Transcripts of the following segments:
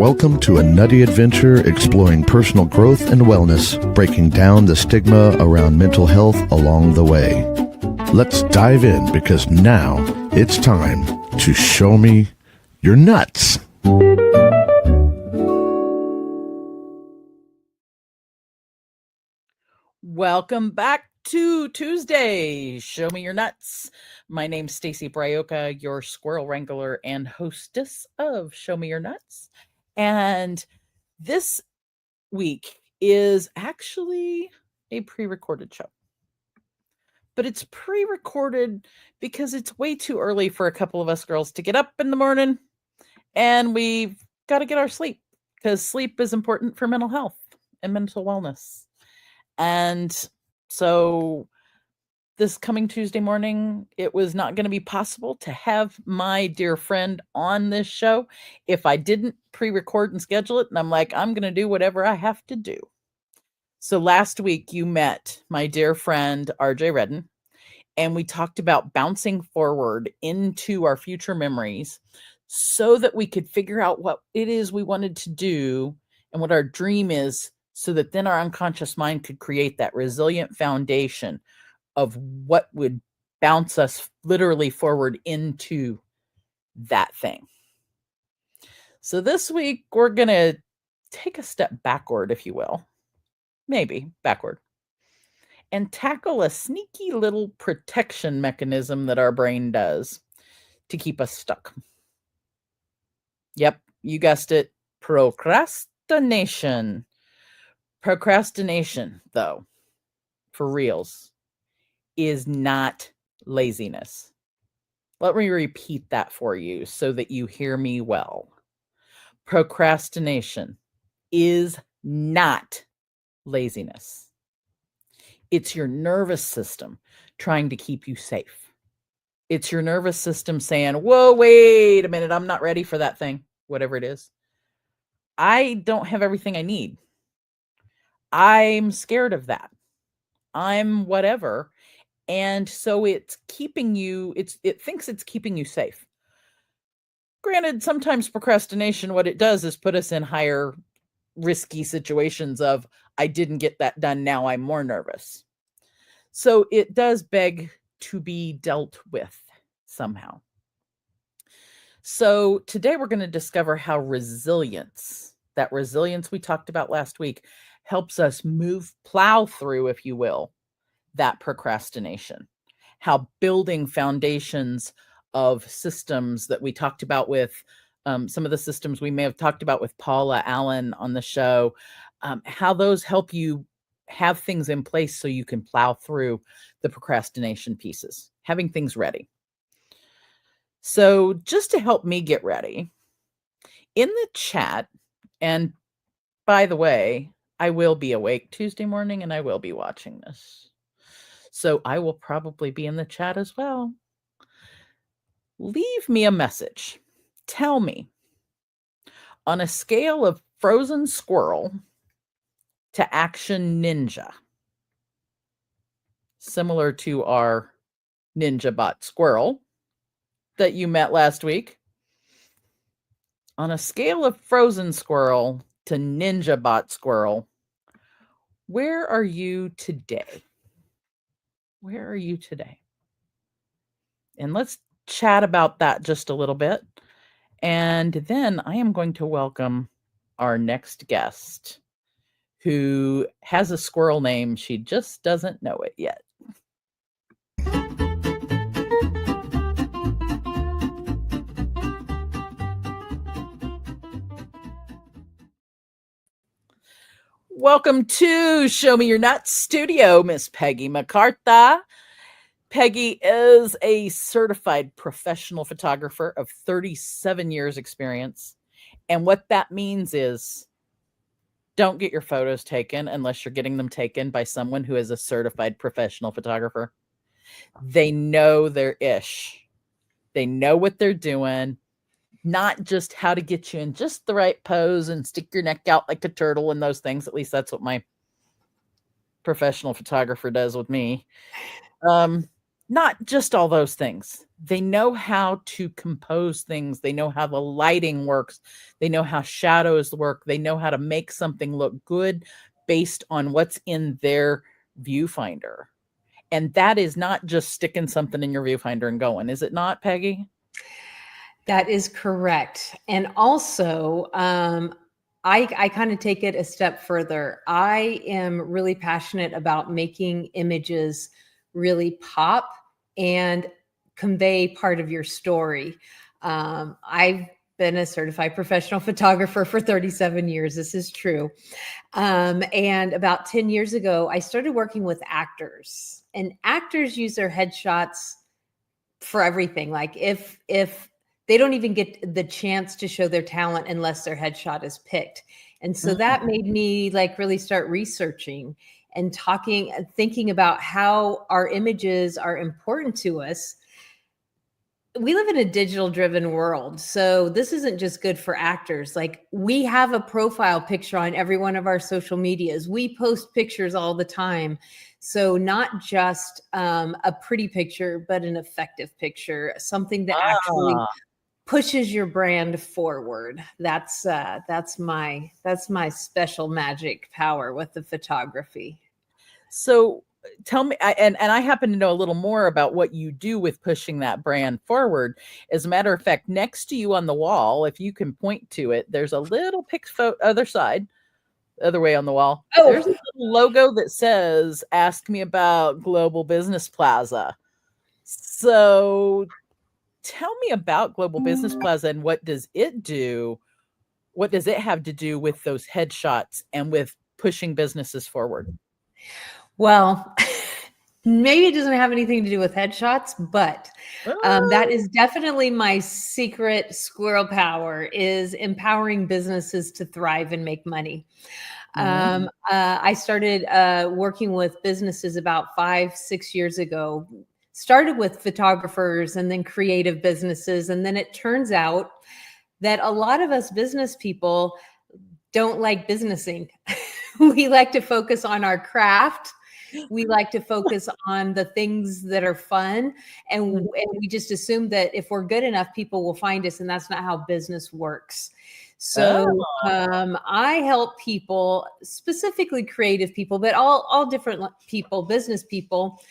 Welcome to a nutty adventure exploring personal growth and wellness, breaking down the stigma around mental health along the way. Let's dive in because now it's time to show me your nuts. Welcome back to Tuesday, Show Me Your Nuts. My name's Stacy Braiuca, your Squirrel Wrangler and hostess of Show Me Your Nuts. And this week is actually a pre-recorded show. But it's pre-recorded because it's way too early for a couple of us girls to get up in the morning, and we've got to get our sleep because sleep is important for mental health and mental wellness. And so this coming Tuesday morning, it was not going to be possible to have my dear friend on this show if I didn't pre-record and schedule it. And I'm like, I'm going to do whatever I have to do. So last week you met my dear friend, RJ Redden, and we talked about bouncing forward into our future memories so that we could figure out what it is we wanted to do and what our dream is, so that then our unconscious mind could create that resilient foundation of what would bounce us literally forward into that thing. So this week, we're going to take a step backward, if you will, maybe backward, and tackle a sneaky little protection mechanism that our brain does to keep us stuck. Yep, you guessed it, procrastination. Procrastination, though, for reals, is not laziness. Let me repeat that for you so that you hear me well. Procrastination is not laziness. It's your nervous system trying to keep you safe. It's your nervous system saying, whoa, wait a minute, I'm not ready for that thing, whatever it is. I don't have everything I need. I'm scared of that. I'm whatever. And so it's keeping you, it thinks it's keeping you safe. Granted, sometimes procrastination, what it does is put us in higher risky situations of, I didn't get that done, now I'm more nervous. So it does beg to be dealt with somehow. So today we're going to discover how resilience, that resilience we talked about last week, helps us plow through, if you will, that procrastination. How building foundations of systems that we talked about with some of the systems we may have talked about with Paula Allen on the show, how those help you have things in place so you can plow through the procrastination pieces, having things ready. So just to help me get ready, in the chat, and by the way, I will be awake Tuesday morning and I will be watching this. So I will probably be in the chat as well. Leave me a message. Tell me, on a scale of frozen squirrel to action ninja, similar to our ninja bot squirrel that you met last week, on a scale of frozen squirrel to ninja bot squirrel, where are you today? Where are you today? And let's chat about that just a little bit. And then I am going to welcome our next guest, who has a squirrel name. She just doesn't know it yet. Welcome to Show Me Your Nuts Studio, Miss Peggy McCarthy. Peggy is a certified professional photographer of 37 years experience. And what that means is, don't get your photos taken unless you're getting them taken by someone who is a certified professional photographer. They know their ish. They know what they're doing, not just how to get you in just the right pose and stick your neck out like a turtle and those things. At least that's what my professional photographer does with me. not just all those things. They know how to compose things. They know how the lighting works. They know how shadows work. They know how to make something look good based on what's in their viewfinder. And that is not just sticking something in your viewfinder and going, is it not, Peggy? That is correct. And also, I kind of take it a step further. I am really passionate about making images really pop and convey part of your story. I've been a certified professional photographer for 37 years. This is true. And about 10 years ago, I started working with actors, and actors use their headshots for everything. Like if they don't even get the chance to show their talent unless their headshot is picked. And so that made me like really start researching and thinking about how our images are important to us. We live in a digital driven world. So this isn't just good for actors. Like we have a profile picture on every one of our social medias. We post pictures all the time. So not just a pretty picture, but an effective picture, something that actually pushes your brand forward. That's my special magic power with the photography. So tell me, and I happen to know a little more about what you do with pushing that brand forward. As a matter of fact, next to you on the wall, if you can point to it, there's a little other side, other way on the wall. Oh. There's a little logo that says, "Ask me about Global Business Plaza." So tell me about Global Business Plaza and what does it do? What does it have to do with those headshots and with pushing businesses forward? Well, maybe it doesn't have anything to do with headshots, but that is definitely my secret squirrel power, is empowering businesses to thrive and make money. I started working with businesses about 5-6 years ago. Started with photographers and then creative businesses. And then it turns out that a lot of us business people don't like businessing. We like to focus on our craft. We like to focus on the things that are fun. And we just assume that if we're good enough, people will find us. And that's not how business works. So I help people, specifically creative people, but all different people, business people,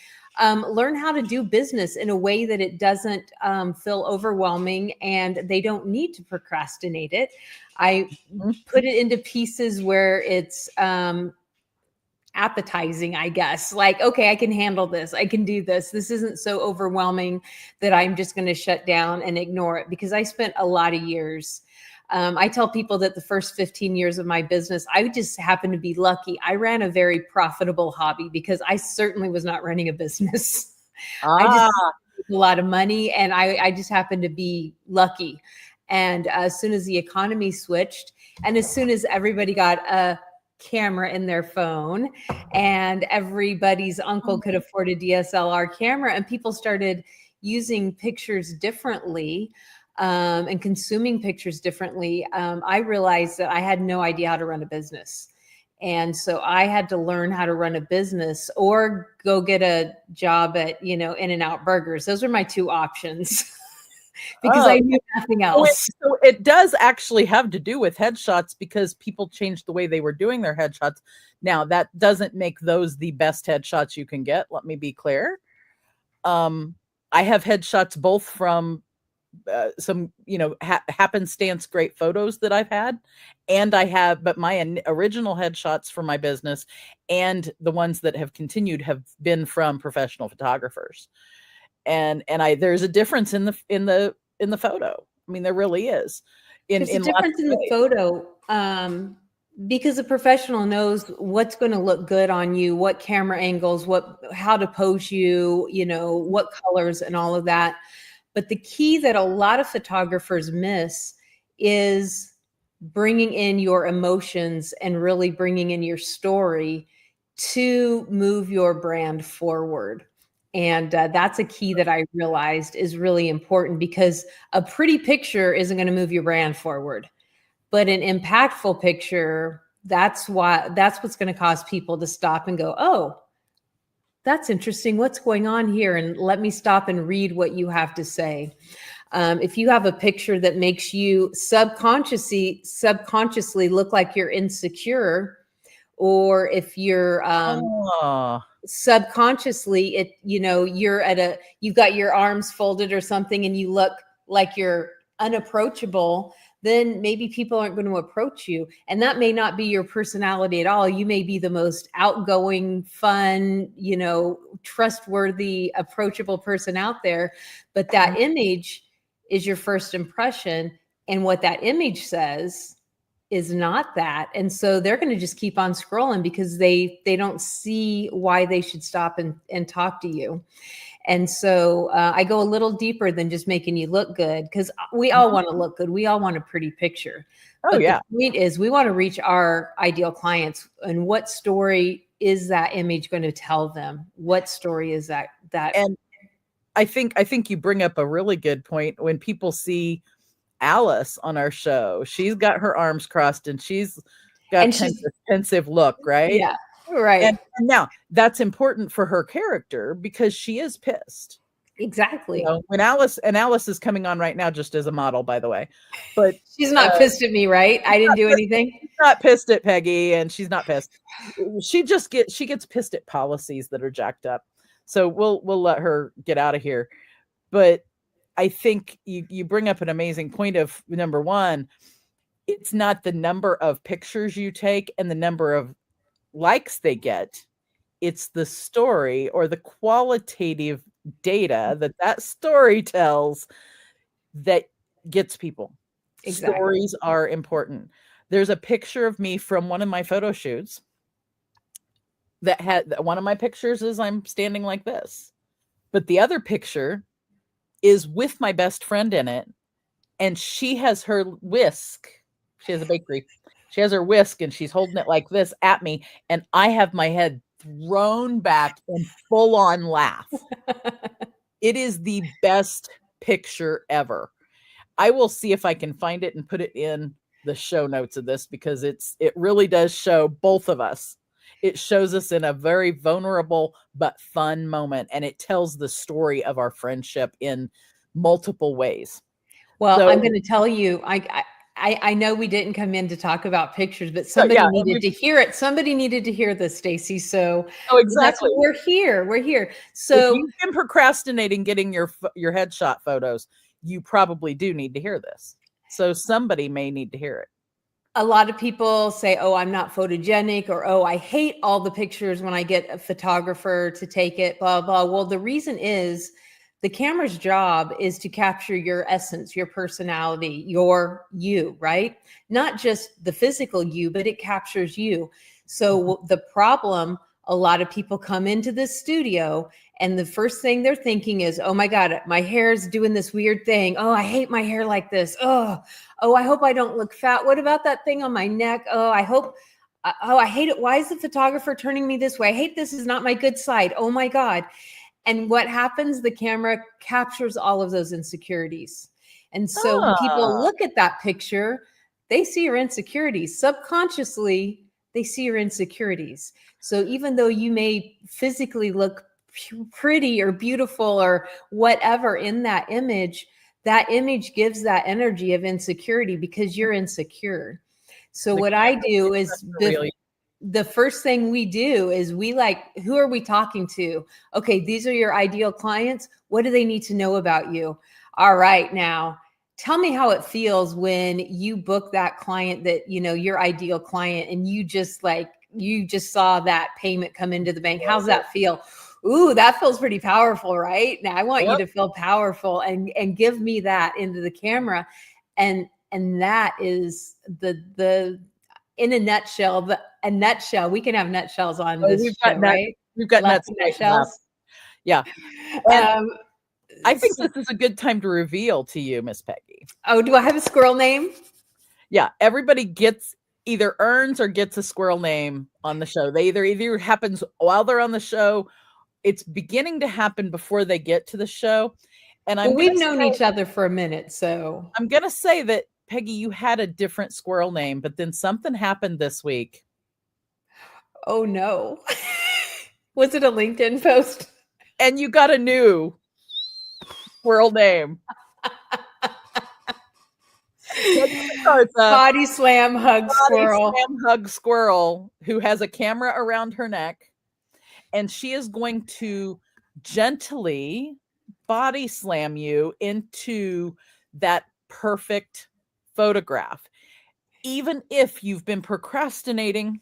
learn how to do business in a way that it doesn't feel overwhelming and they don't need to procrastinate it. I put it into pieces where it's appetizing, I guess. Like, okay, I can handle this. I can do this. This isn't so overwhelming that I'm just going to shut down and ignore it, because I spent a lot of years. I tell people that the first 15 years of my business, I just happened to be lucky. I ran a very profitable hobby because I certainly was not running a business. I just made a lot of money, and I just happened to be lucky. And as soon as the economy switched, and as soon as everybody got a camera in their phone, and everybody's uncle could afford a DSLR camera, and people started using pictures differently, and consuming pictures differently, I realized that I had no idea how to run a business. And so I had to learn how to run a business or go get a job at, In-N-Out Burgers. Those are my two options. Because I knew nothing else. So it does actually have to do with headshots, because people changed the way they were doing their headshots. Now, that doesn't make those the best headshots you can get. Let me be clear. I have headshots both from some, happenstance great photos that I've had. And but my original headshots for my business and the ones that have continued have been from professional photographers. And there's a difference in the photo. I mean, there really is. There's a difference in the photo, because a professional knows what's going to look good on you, what camera angles, how to pose you, what colors and all of that. But the key that a lot of photographers miss is bringing in your emotions and really bringing in your story to move your brand forward. And that's a key that I realized is really important, because a pretty picture isn't going to move your brand forward, but an impactful picture, that's what's going to cause people to stop and go, oh, that's interesting. What's going on here? And let me stop and read what you have to say. If you have a picture that makes you subconsciously look like you're insecure, or if you're Oh, subconsciously, you've got your arms folded or something, and you look like you're unapproachable, then maybe people aren't going to approach you. And that may not be your personality at all. You may be the most outgoing, fun, trustworthy, approachable person out there. But that image is your first impression. And what that image says is not that. And so they're going to just keep on scrolling because they don't see why they should stop and talk to you. And so I go a little deeper than just making you look good, because we all want to look good. We all want a pretty picture. oh But yeah. the point is, we want to reach our ideal clients. And what story is that image going to tell them? What story is that? And I think you bring up a really good point. When people see Alice on our show, she's got her arms crossed and she's got And kind she's- of a pensive look, right? Yeah, right. And now that's important for her character because she is pissed. Exactly. When Alice is coming on right now just as a model, by the way, but she's not pissed at me, right? I didn't do anything. She's not pissed at Peggy, and she's not pissed. She gets pissed at policies that are jacked up. So we'll let her get out of here. But I think you bring up an amazing point of, number one, it's not the number of pictures you take and the number of likes they get. It's the story or the qualitative data that story tells that gets people. Exactly. Stories are important. There's a picture of me from one of my photo shoots that had one of my pictures is I'm standing like this, but the other picture is with my best friend in it, and she has her whisk. She has a bakery. She has her whisk and she's holding it like this at me, and I have my head thrown back in full on laugh. It is the best picture ever. I will see if I can find it and put it in the show notes of this, because it really does show both of us. It shows us in a very vulnerable but fun moment, and it tells the story of our friendship in multiple ways. Well, I'm going to tell you, I know we didn't come in to talk about pictures, but somebody needed to hear it. Somebody needed to hear this, Stacy. So exactly. That's what we're here. We're here. So if you've been procrastinating getting your headshot photos, you probably do need to hear this. So somebody may need to hear it. A lot of people say, oh, I'm not photogenic, or, oh, I hate all the pictures when I get a photographer to take it, blah, blah. Well, the reason is the camera's job is to capture your essence, your personality, your you, right? Not just the physical you, but it captures you. So the problem, a lot of people come into this studio and the first thing they're thinking is, oh my God, my hair's doing this weird thing. Oh, I hate my hair like this. Oh, I hope I don't look fat. What about that thing on my neck? Oh, I hate it. Why is the photographer turning me this way? I hate this is not my good side. Oh my God. And what happens? The camera captures all of those insecurities. And so when people look at that picture, they see your insecurities. Subconsciously, they see your insecurities. So even though you may physically look pretty or beautiful or whatever in that image gives that energy of insecurity because you're insecure. So what I do is the first thing we do is who are we talking to? Okay, these are your ideal clients. What do they need to know about you? All right, now tell me how it feels when you book that client that, your ideal client, and you just saw that payment come into the bank. How's that feel? Ooh, that feels pretty powerful, right? Now I want you to feel powerful and give me that into the camera. And that is the in a nutshell, we can have nutshells on this show, right? We've got nutshells. Yeah. I think this is a good time to reveal to you, Miss Peggy. Oh, do I have a squirrel name? Yeah, everybody either earns or gets a squirrel name on the show. They either happens while they're on the show. It's beginning to happen before they get to the show. And we've known each other for a minute, so I'm going to say that, Peggy, you had a different squirrel name, but then something happened this week. Oh no. Was it a LinkedIn post? And you got a new squirrel name. Body slam hug squirrel. Body slam hug squirrel who has a camera around her neck, and she is going to gently body slam you into that perfect photograph, even if you've been procrastinating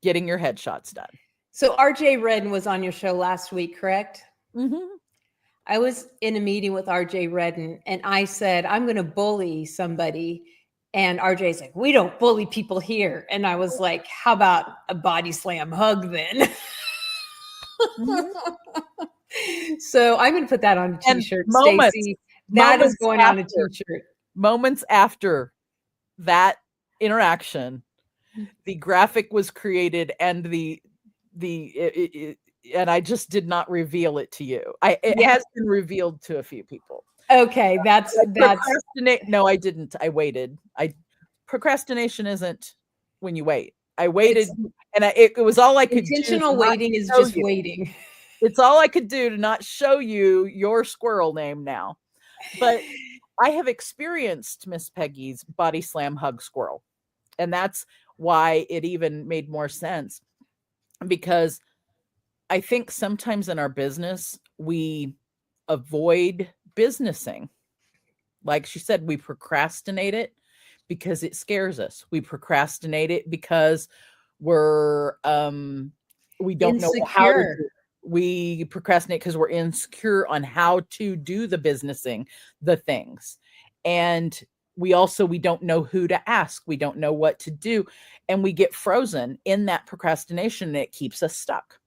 getting your headshots done. So RJ Redden was on your show last week, correct? Mm-hmm. I was in a meeting with RJ Redden and I said, I'm going to bully somebody. And RJ's like, we don't bully people here. And I was like, how about a body slam hug then? Mm-hmm. So I'm going to put that on a t-shirt, Stacy. That is going on a t-shirt. Moments after that interaction, the graphic was created and and I just did not reveal it to you. It has been revealed to a few people. Okay, that's no, I didn't. I waited. Procrastination isn't when you wait. I waited, and it was all I could do. Intentional waiting is just waiting. It's all I could do to not show you your squirrel name now. But I have experienced Miss Peggy's body slam hug squirrel, and that's why it even made more sense, because I think sometimes in our business, we avoid businessing. Like she said, we procrastinate it because it scares us. We procrastinate it because we don't know how to do it. We procrastinate because we're insecure on how to do the businessing, the things. And we don't know who to ask. We don't know what to do. And we get frozen in that procrastination and it keeps us stuck.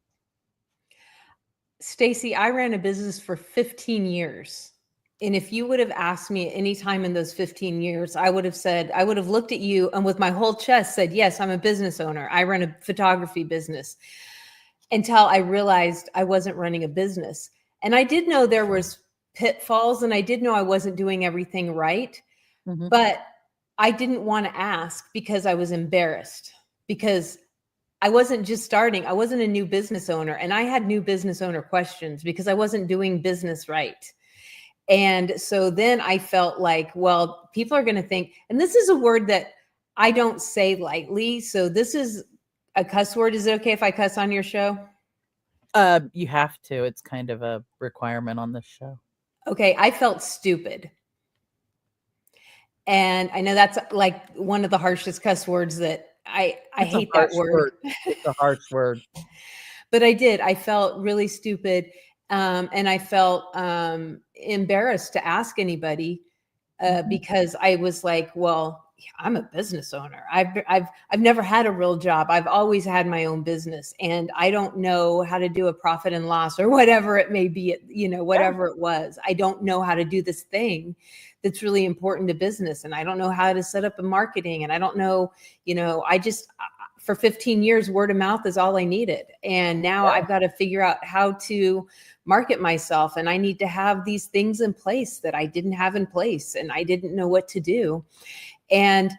Stacy, I ran a business for 15 years. And if you would have asked me at any time in those 15 years, I would have looked at you and with my whole chest said, yes, I'm a business owner. I run a photography business, until I realized I wasn't running a business. And I did know there was pitfalls and I did know I wasn't doing everything right. Mm-hmm. But I didn't want to ask because I was embarrassed, because I wasn't just starting. I wasn't a new business owner, and I had new business owner questions because I wasn't doing business right. And so then I felt like, well, people are going to think, and this is a word that I don't say lightly. So this is a cuss word. Is it okay if I cuss on your show? You have to. It's kind of a requirement on this show. Okay. I felt stupid. And I know that's like one of the harshest cuss words that I hate that word. It's a harsh word. But I did. I felt really stupid. And I felt embarrassed to ask anybody because I was like, well, I'm a business owner. I've never had a real job. I've always had my own business, and I don't know how to do a profit and loss or whatever it may be, whatever it was. I don't know how to do this thing that's really important to business. And I don't know how to set up a marketing, and I don't know, for 15 years, word of mouth is all I needed. And now I've got to figure out how to market myself. And I need to have these things in place that I didn't have in place, and I didn't know what to do. And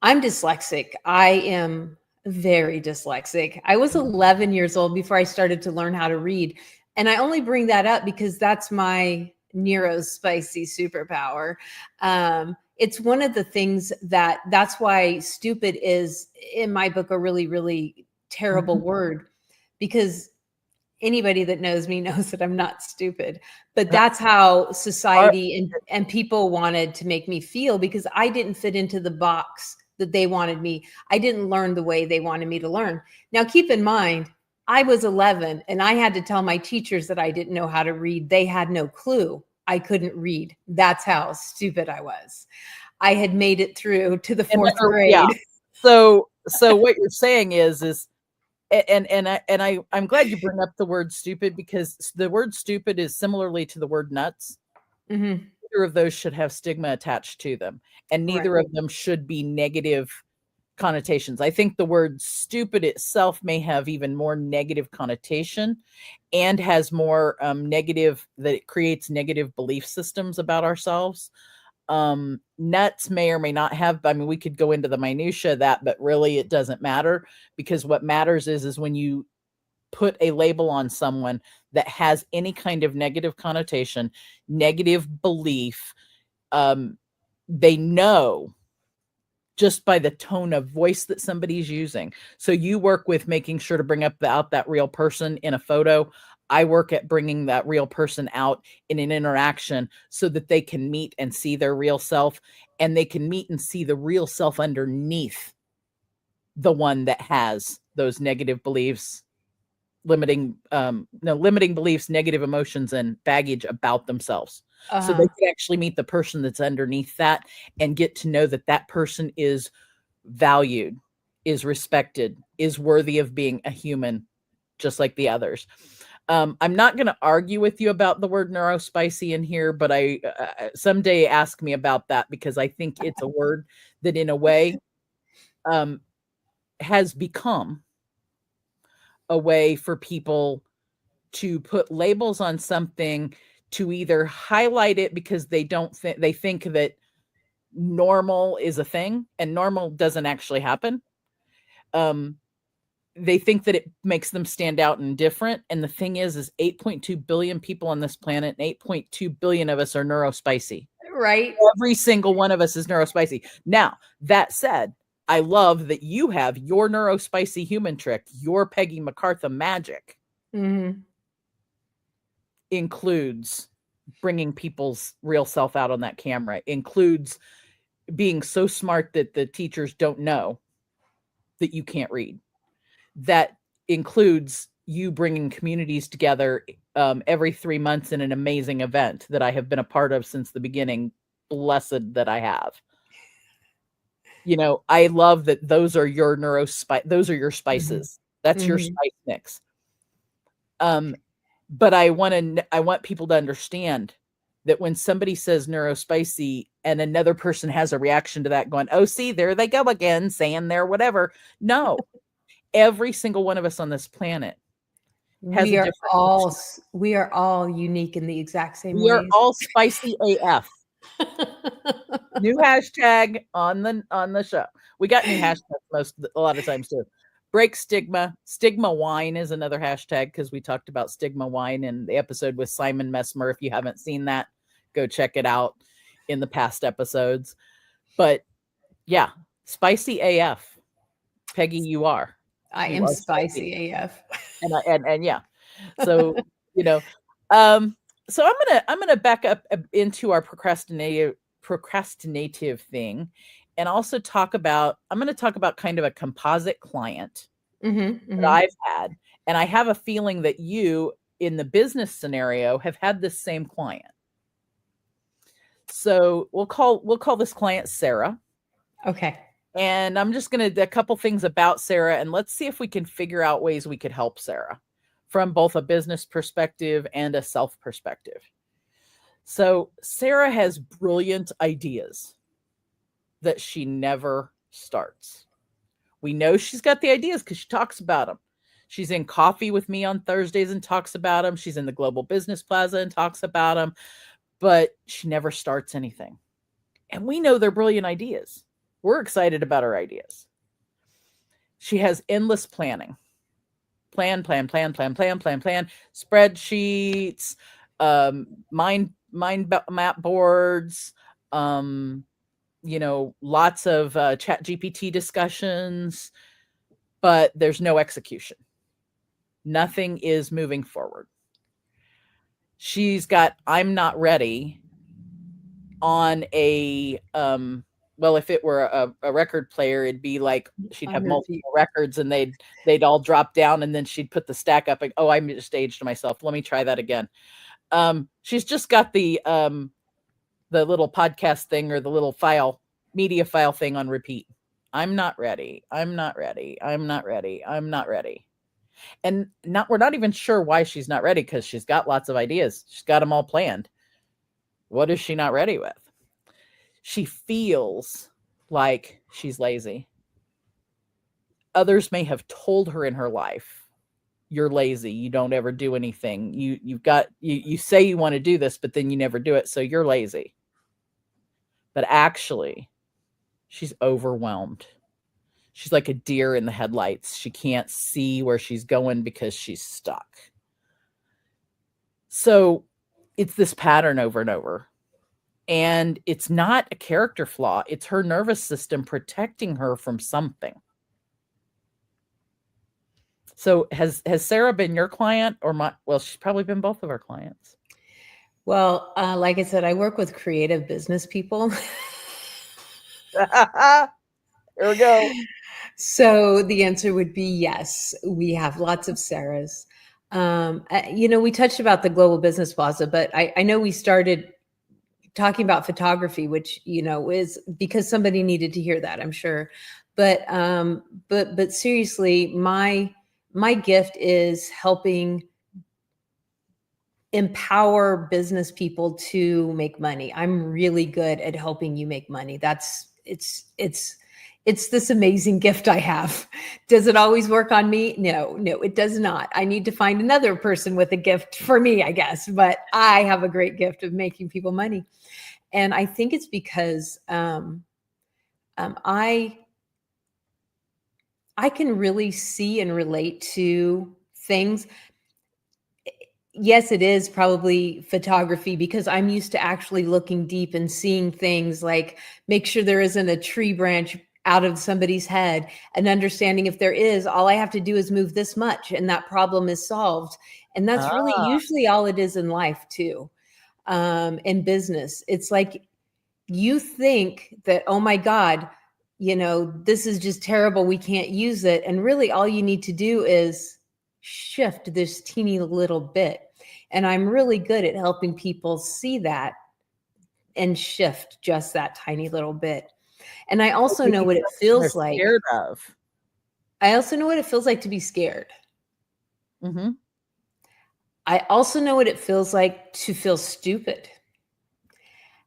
I'm dyslexic. I am very dyslexic. I was 11 years old before I started to learn how to read. And I only bring that up because that's my neurospicy superpower. It's one of the things that's why stupid is in my book a really, really terrible word, because anybody that knows me knows that I'm not stupid, but that's how society and people wanted to make me feel, because I didn't fit into the box that they wanted me. I didn't learn the way they wanted me to learn. Now, keep in mind, I was 11 and I had to tell my teachers that I didn't know how to read. They had no clue I couldn't read. That's how stupid I was. I had made it through to the fourth grade. Yeah. So what you're saying is I'm glad you bring up the word stupid, because the word stupid is similarly to the word nuts. Mm-hmm. Neither of those should have stigma attached to them, and neither of them should be negative connotations. I think the word stupid itself may have even more negative connotation and has more negative, that it creates negative belief systems about ourselves. Nuts may or may not have, we could go into the minutia of that, but really it doesn't matter, because what matters is when you put a label on someone that has any kind of negative connotation, negative belief, they know just by the tone of voice that somebody's using. So you work with making sure to bring out that real person in a photo. I work at bringing that real person out in an interaction so that they can meet and see their real self, and they can meet and see the real self underneath the one that has those negative beliefs, limiting beliefs, negative emotions, and baggage about themselves. So they can actually meet the person that's underneath that and get to know that that person is valued, is respected, is worthy of being a human, just like the others. I'm not going to argue with you about the word neurospicy in here, but I someday ask me about that, because I think it's a word that in a way has become a way for people to put labels on something, to either highlight it because they think that normal is a thing, and normal doesn't actually happen. They think that it makes them stand out and different. And the thing is 8.2 billion people on this planet, and 8.2 billion of us are neurospicy. Right. Every single one of us is neurospicy. Now, that said, I love that you have your neurospicy human trick, your Peggy MacArthur magic. Includes bringing people's real self out on that camera, includes being so smart that the teachers don't know that you can't read. That includes you bringing communities together every 3 months in an amazing event that I have been a part of since the beginning. Blessed that I have. I love that those are your those are your spices. That's your spice mix. But I want people to understand that when somebody says neurospicy and another person has a reaction to that, going, oh, see, there they go again, saying they're whatever. No, every single one of us on this planet has we a are different we are all unique in the exact same we are ways. all spicy AF. New hashtag on the show. We got new hashtags a lot of times too. Break stigma. Stigma wine is another hashtag, because we talked about stigma wine in the episode with Simon Messmer. If you haven't seen that, go check it out in the past episodes. But yeah, spicy AF. Peggy, you are. I am spicy AF. And yeah. So, so I'm gonna back up into our procrastinative thing, and also I'm going to talk about kind of a composite client that I've had. And I have a feeling that you, in the business scenario, have had this same client. So we'll call this client Sarah. Okay. And I'm just going to, a couple things about Sarah, and let's see if we can figure out ways we could help Sarah from both a business perspective and a self perspective. So Sarah has brilliant ideas that she never starts. We know she's got the ideas because she talks about them. She's in coffee with me on Thursdays and talks about them. She's in the Global Business Plaza and talks about them, but she never starts anything. And we know they're brilliant ideas. We're excited about her ideas. She has endless planning. Plan, spreadsheets, mind map boards, lots of chat GPT discussions, but there's no execution. Nothing is moving forward. She's got I'm not ready on a if it were a record player, it'd be like she'd have multiple records and they'd all drop down, and then she'd put the stack up and, oh, I just aged myself. Let me try that again. She's just got the little podcast thing, or the little media file thing on repeat. I'm not ready. I'm not ready. I'm not ready. I'm not ready. And we're not even sure why she's not ready, because she's got lots of ideas. She's got them all planned. What is she not ready with? She feels like she's lazy. Others may have told her in her life, you're lazy. You don't ever do anything. You say you want to do this, but then you never do it. So you're lazy. But actually, she's overwhelmed. She's like a deer in the headlights. She can't see where she's going because she's stuck. So it's this pattern over and over. And it's not a character flaw. It's her nervous system protecting her from something. So has Sarah been your client or my? Well, she's probably been both of our clients. Well, like I said, I work with creative business people. Here we go. So the answer would be yes. We have lots of Sarahs. We touched about the Global Business Plaza, but I know we started talking about photography, which, is because somebody needed to hear that, I'm sure. But seriously, my gift is helping empower business people to make money. I'm really good at helping you make money. It's this amazing gift I have. Does it always work on me? No, it does not. I need to find another person with a gift for me, I guess. But I have a great gift of making people money. And I think it's because I can really see and relate to things. Yes, it is probably photography because I'm used to actually looking deep and seeing things like make sure there isn't a tree branch out of somebody's head, and understanding if there is, all I have to do is move this much and that problem is solved. And that's really usually all it is in life too. In business, it's like you think that, oh my God, this is just terrible, we can't use it. And really all you need to do is shift this teeny little bit. And I'm really good at helping people see that and shift just that tiny little bit. And I also know what it feels like. Scared of. I also know what it feels like to be scared. Mm-hmm. I also know what it feels like to feel stupid.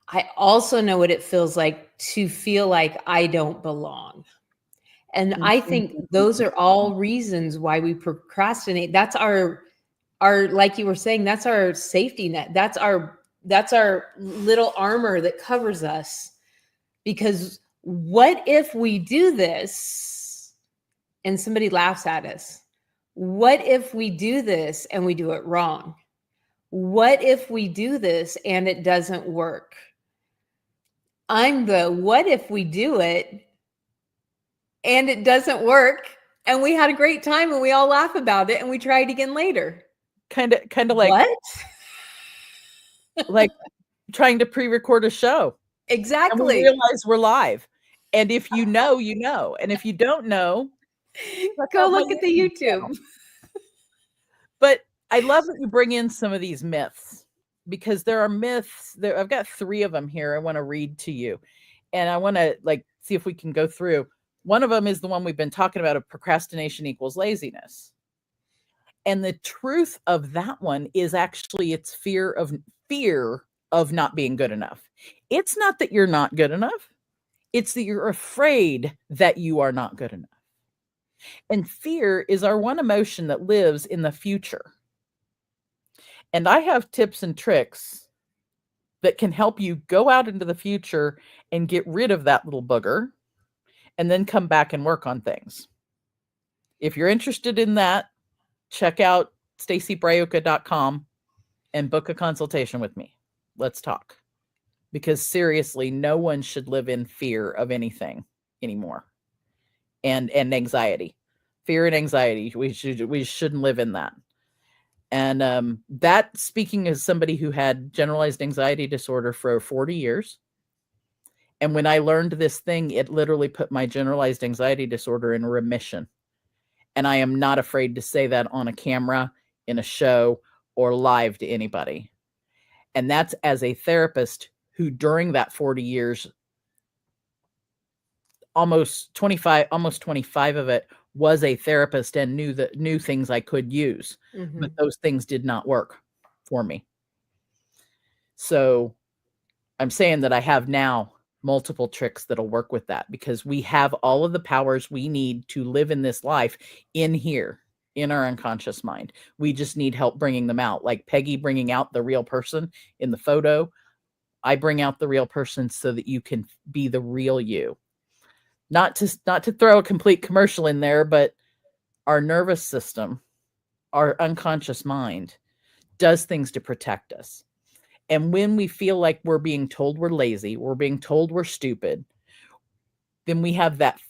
I also know what it feels like to feel like I don't belong. And I think those are all reasons why we procrastinate. That's our, like you were saying, that's our safety net. That's our little armor that covers us. Because what if we do this and somebody laughs at us? What if we do this and we do it wrong? What if we do this and it doesn't work? I'm the what if we do it and it doesn't work and we had a great time and we all laugh about it and we try it again later. Kind of like what? Like trying to pre-record a show. Exactly. And we realize we're live. And if you know, you know. And if you don't know, go look at the YouTube. But I love that you bring in some of these myths, because there are myths there. I've got 3 of them here I want to read to you. And I want to see if we can go through. One of them is the one we've been talking about of procrastination equals laziness. And the truth of that one is actually it's fear of not being good enough. It's not that you're not good enough. It's that you're afraid that you are not good enough. And fear is our one emotion that lives in the future. And I have tips and tricks that can help you go out into the future and get rid of that little booger and then come back and work on things. If you're interested in that, check out stacybraiuca.com and book a consultation with me. Let's talk. Because seriously, no one should live in fear of anything anymore. And anxiety. Fear and anxiety. We shouldn't live in that. And that, speaking as somebody who had generalized anxiety disorder for 40 years. And when I learned this thing, it literally put my generalized anxiety disorder in remission. And I am not afraid to say that on a camera, in a show, or live to anybody. And that's as a therapist who during that 40 years, almost 25 of it was a therapist and knew things I could use, but those things did not work for me. So I'm saying that I have now multiple tricks that'll work with that, because we have all of the powers we need to live in this life in here, in our unconscious mind. We just need help bringing them out. Like Peggy bringing out the real person in the photo. I bring out the real person so that you can be the real you. Not to throw a complete commercial in there, but our nervous system, our unconscious mind, does things to protect us. And when we feel like we're being told we're lazy, we're being told we're stupid, then we have that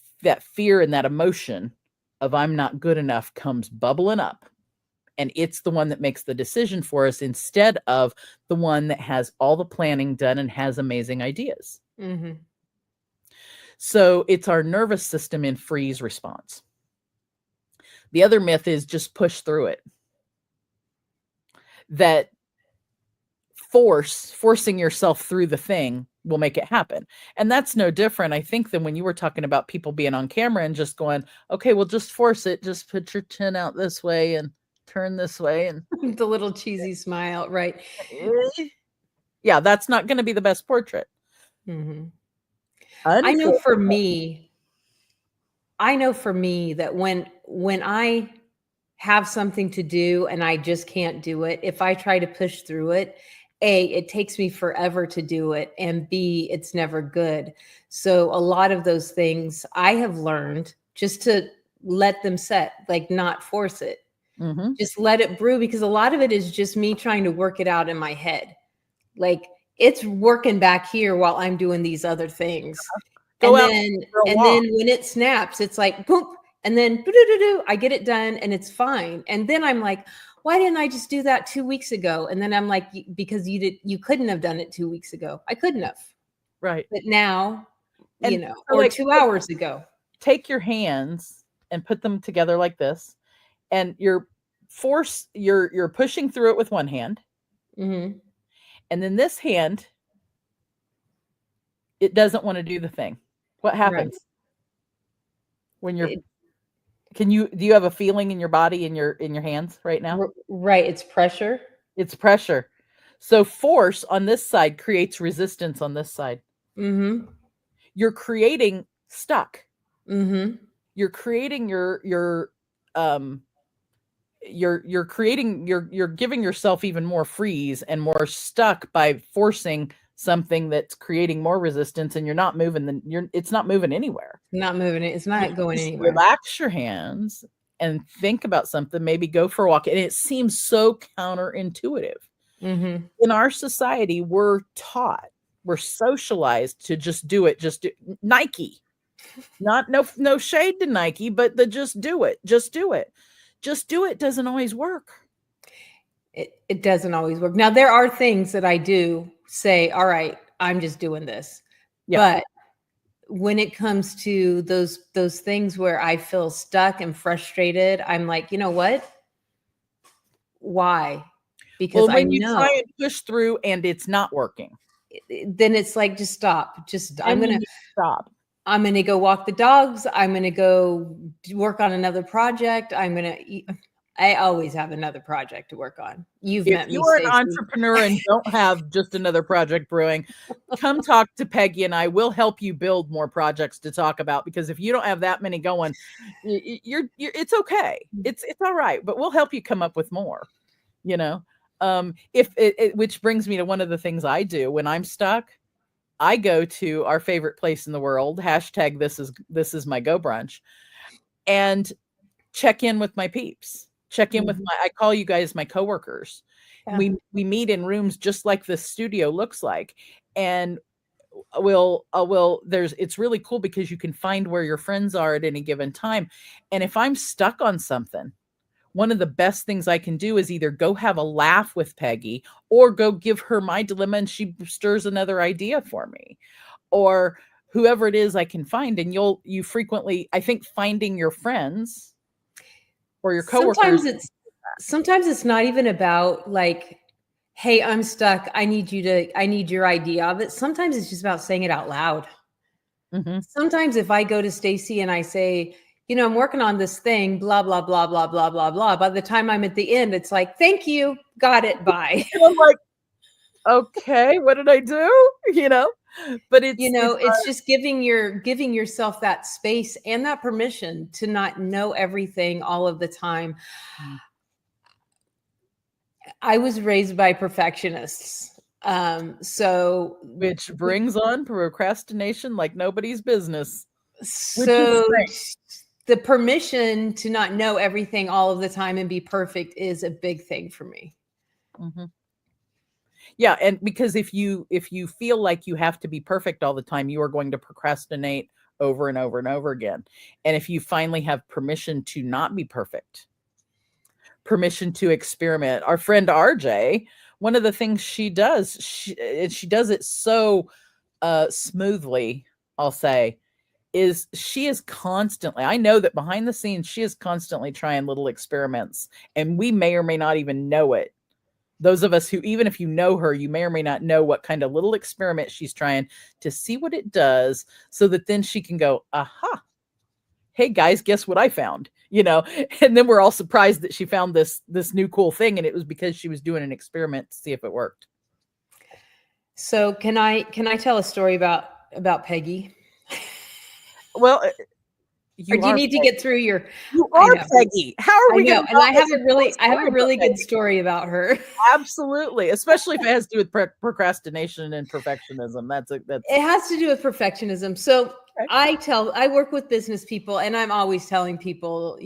fear and that emotion of I'm not good enough comes bubbling up. And it's the one that makes the decision for us instead of the one that has all the planning done and has amazing ideas. Mm-hmm. So it's our nervous system in freeze response. The other myth is just push through it. That forcing yourself through the thing will make it happen. And that's no different, I think, than when you were talking about people being on camera and just going, okay, well, just force it. Just put your chin out this way and turn this way. And The little cheesy smile, right? Yeah, that's not going to be the best portrait. Mm-hmm. I know for me that when I have something to do and I just can't do it, if I try to push through it, A, it takes me forever to do it, and B, it's never good. So a lot of those things I have learned just to let them set, like not force it. Mm-hmm. Just let it brew, because a lot of it is just me trying to work it out in my head. Like it's working back here while I'm doing these other things. And then when it snaps, it's like boom, and then I get it done and it's fine. And then I'm like, why didn't I just do that 2 weeks ago? And then I'm like, because you couldn't have done it 2 weeks ago. I couldn't have. Right. But now, And or like 2 hours ago. Take your hands and put them together like this. And you're pushing through it with one hand. Mm-hmm. And then this hand, it doesn't want to do the thing. What happens when you're do you have a feeling in your body, in your hands right now? Right. It's pressure. It's pressure. So force on this side creates resistance on this side. Mm-hmm. You're creating stuck. Mm-hmm. You're creating you're giving yourself even more freeze and more stuck by forcing something that's creating more resistance, and you're not moving it's not moving anywhere. Not moving it. It's not going anywhere. Relax your hands and think about something, maybe go for a walk. And it seems so counterintuitive. Mm-hmm. In our society, we're socialized to just do it. Just do Nike. No shade to Nike, but just do it. Just do it. Just do it doesn't always work. It doesn't always work. Now, there are things that I do say, all right, I'm just doing this. Yeah. But when it comes to those things where I feel stuck and frustrated, I'm like, you know what? Why? Because when you try and push through and it's not working, then it's like, just stop. I'm going to stop. I'm going to go walk the dogs. I'm going to go work on another project. I always have another project to work on. You've met me, You're an entrepreneur and don't have just another project brewing, come talk to Peggy and I will help you build more projects to talk about, because if you don't have that many going, it's okay. It's all right, but we'll help you come up with more, which brings me to one of the things I do when I'm stuck. I go to our favorite place in the world, hashtag this is my go brunch, and check in with my peeps. Check in with I call you guys my coworkers. Yeah. We meet in rooms just like this studio looks like. And it's really cool because you can find where your friends are at any given time. And if I'm stuck on something, one of the best things I can do is either go have a laugh with Peggy or go give her my dilemma and she stirs another idea for me, or whoever it is I can find. And you frequently, I think, finding your friends or your coworkers. Sometimes it's not even about like, hey, I'm stuck. I need your idea of it. Sometimes it's just about saying it out loud. Mm-hmm. Sometimes if I go to Stacy and I say, I'm working on this thing, blah, blah, blah, blah, blah, blah, blah. By the time I'm at the end, it's like, thank you. Got it. Bye. I'm like, okay, what did I do? But it's just giving yourself that space and that permission to not know everything all of the time. I was raised by perfectionists. Which brings on procrastination like nobody's business. So the permission to not know everything all of the time and be perfect is a big thing for me. Mm-hmm. Yeah, and because if you feel like you have to be perfect all the time, you are going to procrastinate over and over and over again. And if you finally have permission to not be perfect, permission to experiment, our friend RJ, one of the things she does, she does it so smoothly, I'll say, is she is constantly, I know that behind the scenes, she is constantly trying little experiments, and we may or may not even know it. Those of us who, even if you know her, you may or may not know what kind of little experiment she's trying to see what it does, so that then she can go, aha, hey guys, guess what I found? And then we're all surprised that she found this new cool thing, and it was because she was doing an experiment to see if it worked. So can I tell a story about Peggy? Well, or do you need Peggy. To get through your? You are Peggy. How are we going to? And I have a really good story about her. Absolutely, especially if it has to do with procrastination and perfectionism. It has to do with perfectionism. So okay. I work with business people, and I'm always telling people,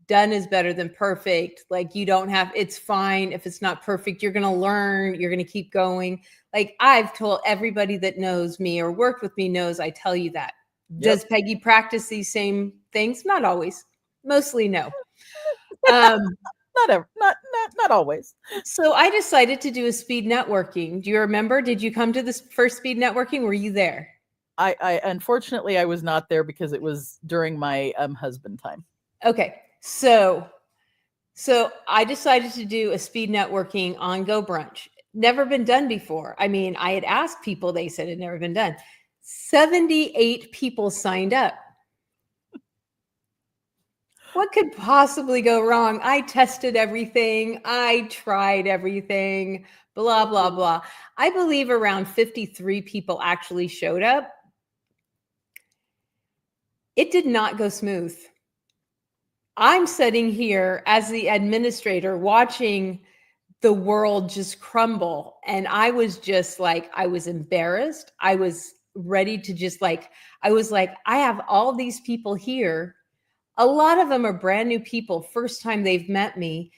done is better than perfect. Like, you don't have, it's fine if it's not perfect. You're going to learn. You're going to keep going. Like, I've told everybody that knows me or worked with me knows I tell you that. Yep. Does Peggy practice these same things? Not always. Mostly no. Not always. So I decided to do a speed networking. Do you remember? Did you come to this first speed networking? Were you there? I unfortunately I was not there because it was during my husband time. Okay. So I decided to do a speed networking on Go Brunch. Never been done before. I mean, I had asked people, they said it had never been done. 78 people signed up. What could possibly go wrong? I tested everything. I tried everything, blah, blah, blah. I believe around 53 people actually showed up. It did not go smooth. I'm sitting here as the administrator watching the world just crumble. And I was just like, I was embarrassed. I was ready to just like, I was like, I have all these people here. A lot of them are brand new people, first time they've met me,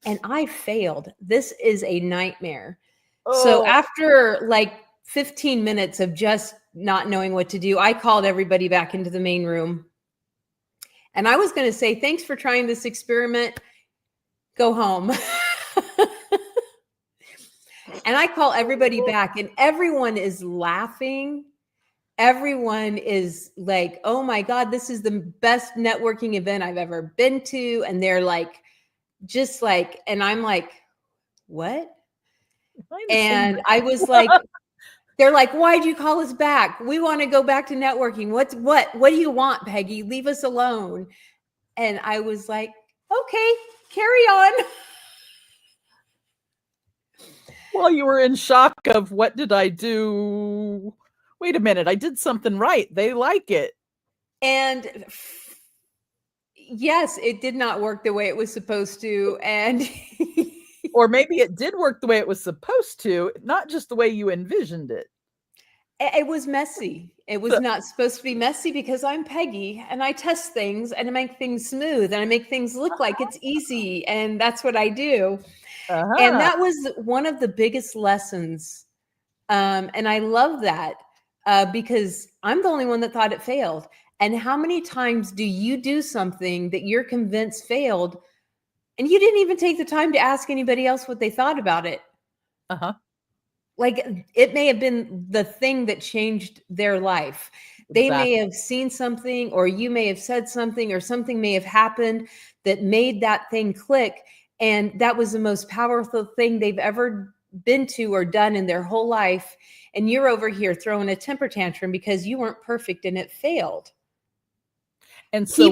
and I failed. This is a nightmare. Oh. So after like 15 minutes of just not knowing what to do, I called everybody back into the main room. And I was going to say, thanks for trying this experiment. Go home. And I call everybody back, and everyone is laughing. Everyone is like, oh my God, this is the best networking event I've ever been to. And they're like, just like, and I'm like, what? And I was like, they're like, why'd you call us back? We want to go back to networking. What do you want, Peggy? Leave us alone. And I was like, okay, carry on. Well, you were in shock of, what did I do? Wait a minute, I did something right. They like it. And yes, it did not work the way it was supposed to. And or maybe it did work the way it was supposed to, not just the way you envisioned it. It was messy. It was not supposed to be messy because I'm Peggy and I test things and I make things smooth and I make things look like it's easy. And that's what I do. And that was one of the biggest lessons. And I love that because I'm the only one that thought it failed. And how many times do you do something that you're convinced failed and you didn't even take the time to ask anybody else what they thought about it? Like, it may have been the thing that changed their life. They may have seen something, or you may have said something, or something may have happened that made that thing click. And that was the most powerful thing they've ever been to or done in their whole life. And you're over here throwing a temper tantrum because you weren't perfect and it failed. And so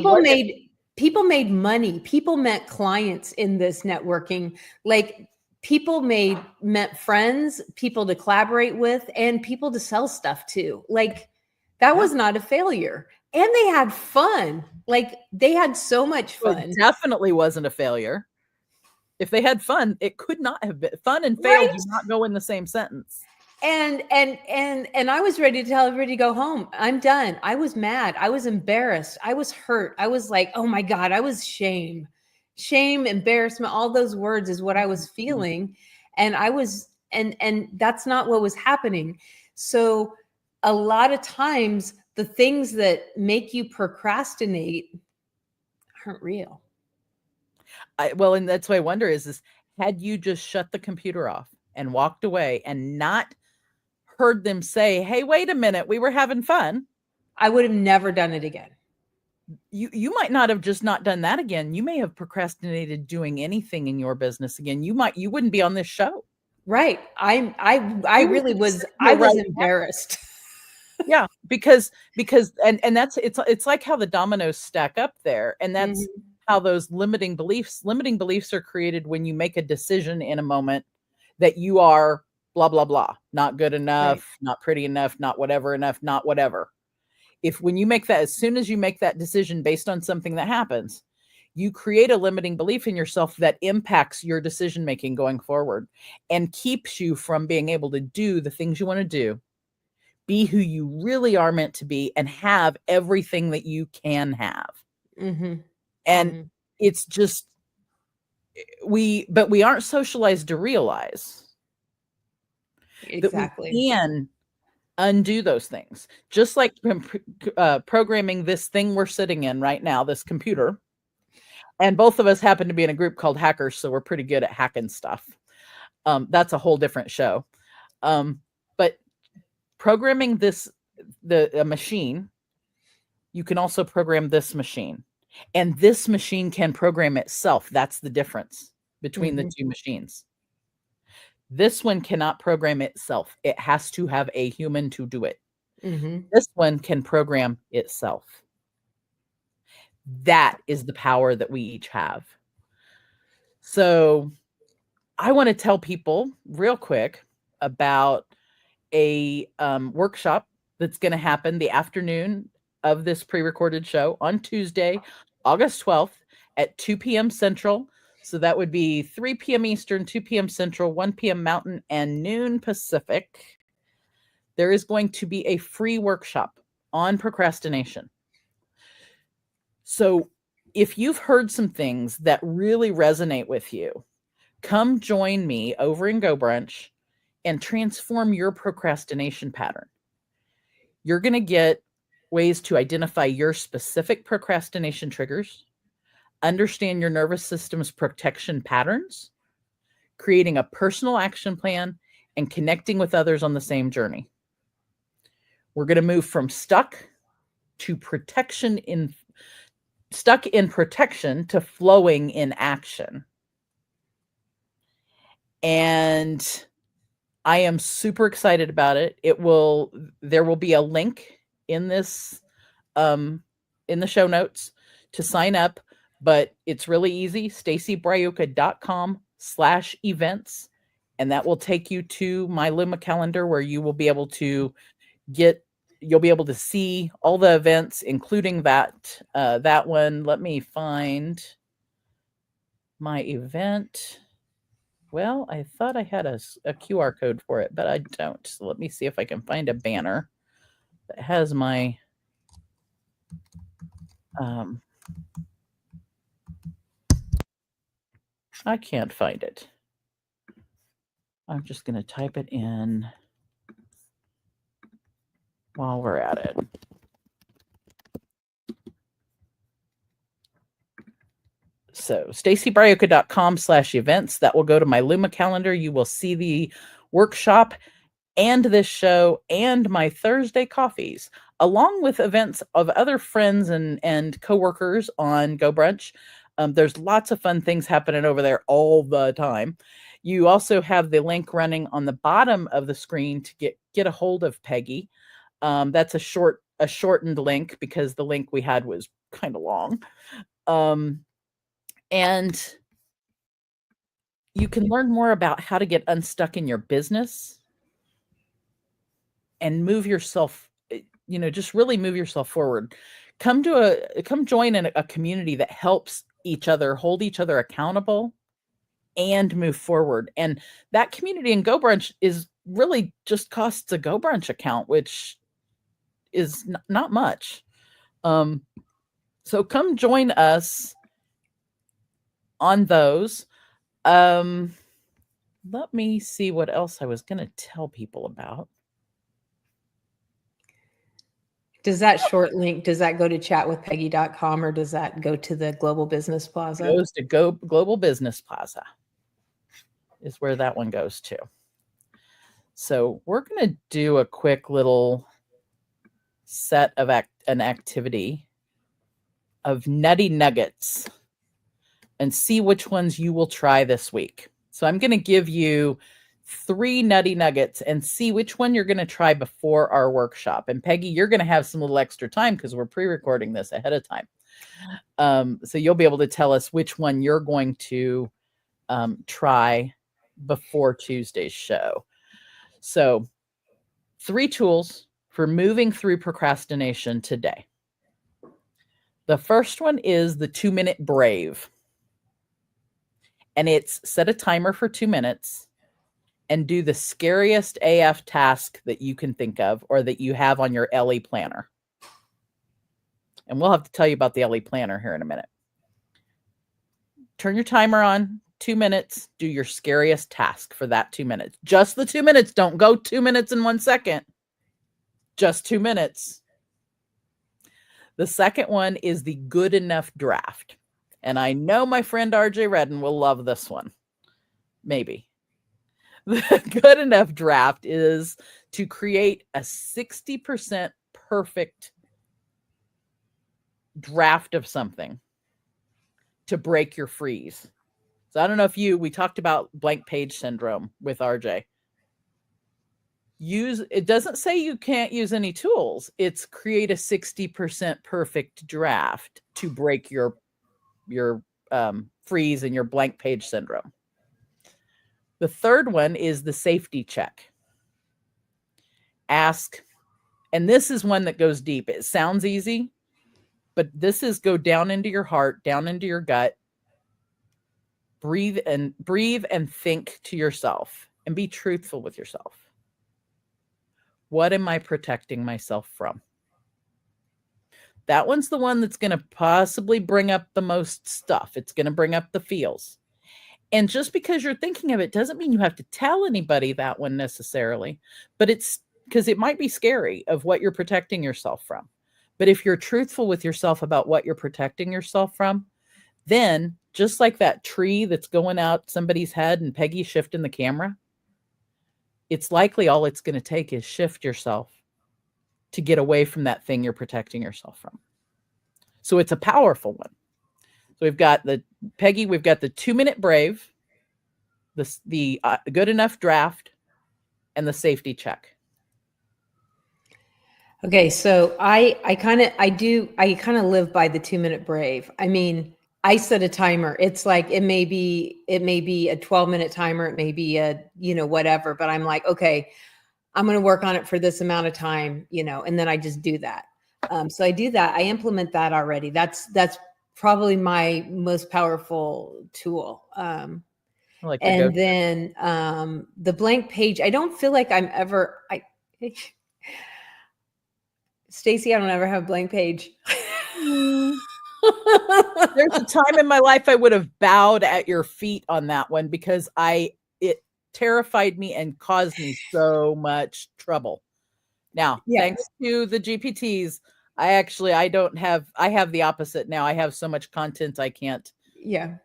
people made money. People met clients in this networking. Like, people met friends, people to collaborate with, and people to sell stuff to. Like, that was not a failure. And they had fun. Like, they had so much fun. It definitely wasn't a failure. If they had fun, it could not have been. Fun and failed do not go in the same sentence. And I was ready to tell everybody to go home. I'm done. I was mad. I was embarrassed. I was hurt. I was like, oh my God, I was shame, embarrassment, all those words is what I was feeling. And I was, and that's not what was happening. So a lot of times the things that make you procrastinate aren't real. Well, and that's what I wonder is had you just shut the computer off and walked away and not heard them say, hey, wait a minute, we were having fun, I would have never done it again. You might not have just not done that again. You may have procrastinated doing anything in your business again. You wouldn't be on this show. Right. I really was, I was embarrassed. Yeah, because and that's it's like how the dominoes stack up there. And that's how those limiting beliefs are created when you make a decision in a moment that you are blah, blah, blah, not good enough, not pretty enough, not whatever enough, not whatever. When you make that, as soon as you make that decision based on something that happens, you create a limiting belief in yourself that impacts your decision making going forward and keeps you from being able to do the things you want to do, be who you really are meant to be, and have everything that you can have. And it's just, but we aren't socialized to realize that we can undo those things. Just like programming this thing we're sitting in right now, this computer. And both of us happen to be in a group called Hackers, so we're pretty good at hacking stuff. That's a whole different show. But programming a machine, you can also program this machine. And this machine can program itself. That's the difference between the two machines. This one cannot program itself. It has to have a human to do it. This one can program itself. That is the power that we each have. So I want to tell people real quick about a workshop that's going to happen the afternoon of this pre-recorded show on Tuesday, August 12th at 2 p.m. Central. So that would be 3 p.m. Eastern, 2 p.m. Central, 1 p.m. Mountain, and noon Pacific. There is going to be a free workshop on procrastination. So if you've heard some things that really resonate with you, come join me over in Go Brunch and transform your procrastination pattern. You're going to get ways to identify your specific procrastination triggers, understand your nervous system's protection patterns, creating a personal action plan, and connecting with others on the same journey. We're going to move from stuck in protection to flowing in action. And I am super excited about it. There will be a link in this, in the show notes to sign up, but it's really easy. stacybraiuca.com/events. And that will take you to my Luma calendar where you will be able to you'll be able to see all the events, including that one. Let me find my event. Well, I thought I had a QR code for it, but I don't. So let me see if I can find a banner that has my I can't find it. I'm just going to type it in while we're at it. So stacybraiuca.com/events. That will go to my Luma calendar. You will see the workshop and this show and my Thursday coffees, along with events of other friends and coworkers on Go Brunch. There's lots of fun things happening over there all the time. You also have the link running on the bottom of the screen to get a hold of Peggy. That's a shortened link because the link we had was kind of long. And you can learn more about how to get unstuck in your business and move yourself, just really move yourself forward. Come join in a community that helps each other, hold each other accountable, and move forward. And that community in Go Brunch is really just costs a Go Brunch account, which is not much. So come join us on those. Let me see what else I was going to tell people about. Does that short link, does that go to chatwithpeggy.com or does that go to the Global Business Plaza? It goes to Global Business Plaza is where that one goes to. So we're going to do a quick little set of an activity of nutty nuggets and see which ones you will try this week. So I'm going to give you 3 nutty nuggets and see which one you're going to try before our workshop. And Peggy, you're going to have some little extra time because we're pre-recording this ahead of time. So you'll be able to tell us which one you're going to try before Tuesday's show. So 3 tools for moving through procrastination today. The first one is the 2-minute brave. And it's set a timer for 2 minutes and do the scariest AF task that you can think of or that you have on your LE planner. And we'll have to tell you about the LE planner here in a minute. Turn your timer on, 2 minutes, do your scariest task for that 2 minutes. Just the 2 minutes. Don't go 2 minutes and 1 second. Just 2 minutes. The second one is the good enough draft. And I know my friend RJ Redden will love this one. Maybe. The good enough draft is to create a 60% perfect draft of something to break your freeze. So I don't know if we talked about blank page syndrome with RJ. It doesn't say you can't use any tools. It's create a 60% perfect draft to break your freeze and your blank page syndrome. The third one is the safety check. Ask, and this is one that goes deep. It sounds easy, but this is go down into your heart, down into your gut. Breathe and think to yourself and be truthful with yourself. What am I protecting myself from? That one's the one that's going to possibly bring up the most stuff. It's going to bring up the feels. And just because you're thinking of it doesn't mean you have to tell anybody that one necessarily, but it's because it might be scary of what you're protecting yourself from. But if you're truthful with yourself about what you're protecting yourself from, then just like that tree that's going out somebody's head and Peggy shifting the camera, it's likely all it's going to take is shift yourself to get away from that thing you're protecting yourself from. So it's a powerful one. So we've got the 2-minute brave, the good enough draft, and the safety check. Okay, so I kind of live by the 2-minute brave. I mean, I set a timer. It's like it may be a 12-minute timer, it may be a whatever, but I'm like, okay, I'm going to work on it for this amount of time, and then I just do that. So I do that. I implement that already. That's probably my most powerful tool. And then the blank page, I don't feel like I'm ever, Stacy, I don't ever have a blank page. There's a time in my life I would have bowed at your feet on that one because it terrified me and caused me so much trouble. Now, thanks to the GPTs, I have the opposite now. I have so much content I can't. Yeah.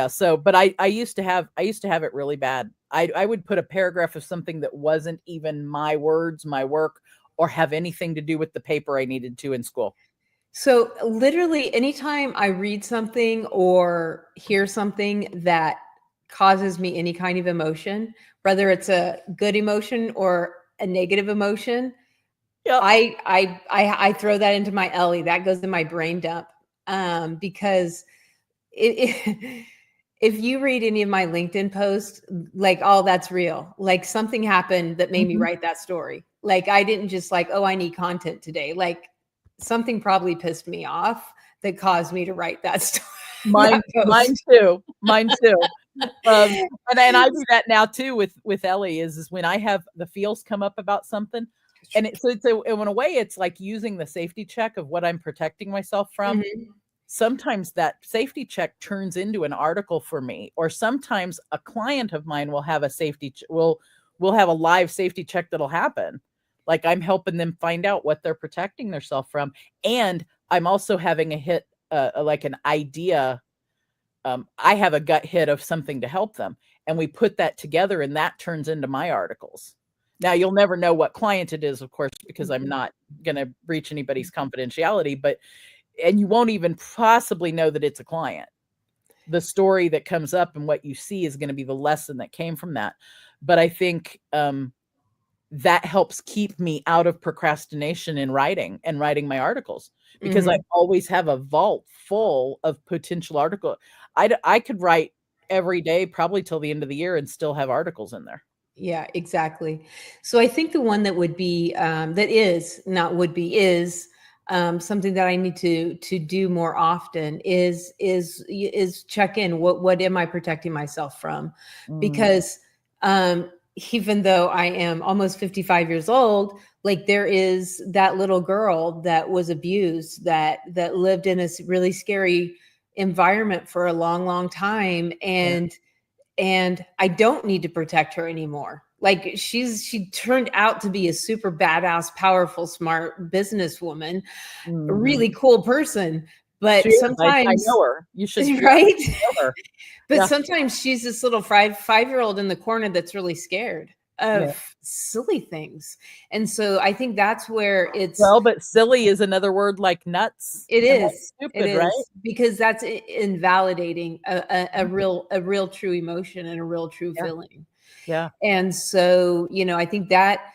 So, but I used to have it really bad. I would put a paragraph of something that wasn't even my words, my work, or have anything to do with the paper I needed to in school. So literally anytime I read something or hear something that causes me any kind of emotion, whether it's a good emotion or a negative emotion, I throw that into my LE. That goes in my brain dump. Because if you read any of my LinkedIn posts, like, oh, that's real. Like something happened that made me write that story. Like I didn't just like, oh, I need content today. Like something probably pissed me off that caused me to write that story. Mine too. And I do that now too with Ellie is when I have the feels come up about something. And in a way, it's like using the safety check of what I'm protecting myself from. Mhm. Sometimes that safety check turns into an article for me, or sometimes a client of mine will have a will have a live safety check that'll happen. Like I'm helping them find out what they're protecting themselves from, and I'm also having a hit, like an idea. I have a gut hit of something to help them, and we put that together, and that turns into my articles. Now you'll never know what client it is, of course, because I'm not going to breach anybody's confidentiality, and you won't even possibly know that it's a client. The story that comes up and what you see is going to be the lesson that came from that. But I think that helps keep me out of procrastination in writing and writing my articles, because I always have a vault full of potential article. I could write every day, probably till the end of the year, and still have articles in there. Yeah, exactly. So I think the one that would be that is not would be is something that I need to do more often is check in. What am I protecting myself from? Because even though I am almost 55 years old, like there is that little girl that was abused that lived in a really scary environment for a long, long time, and I don't need to protect her anymore. Like she turned out to be a super badass, powerful, smart businesswoman, a really cool person. But I sometimes, know her. You should right? know her. But Yeah. sometimes she's this little five-year-old in the corner that's really scared of silly things. And so I think that's where it's but silly is another word like nuts. it is Stupid, right? because that's invalidating a real true emotion and a real true feeling. Yeah. And so, I think that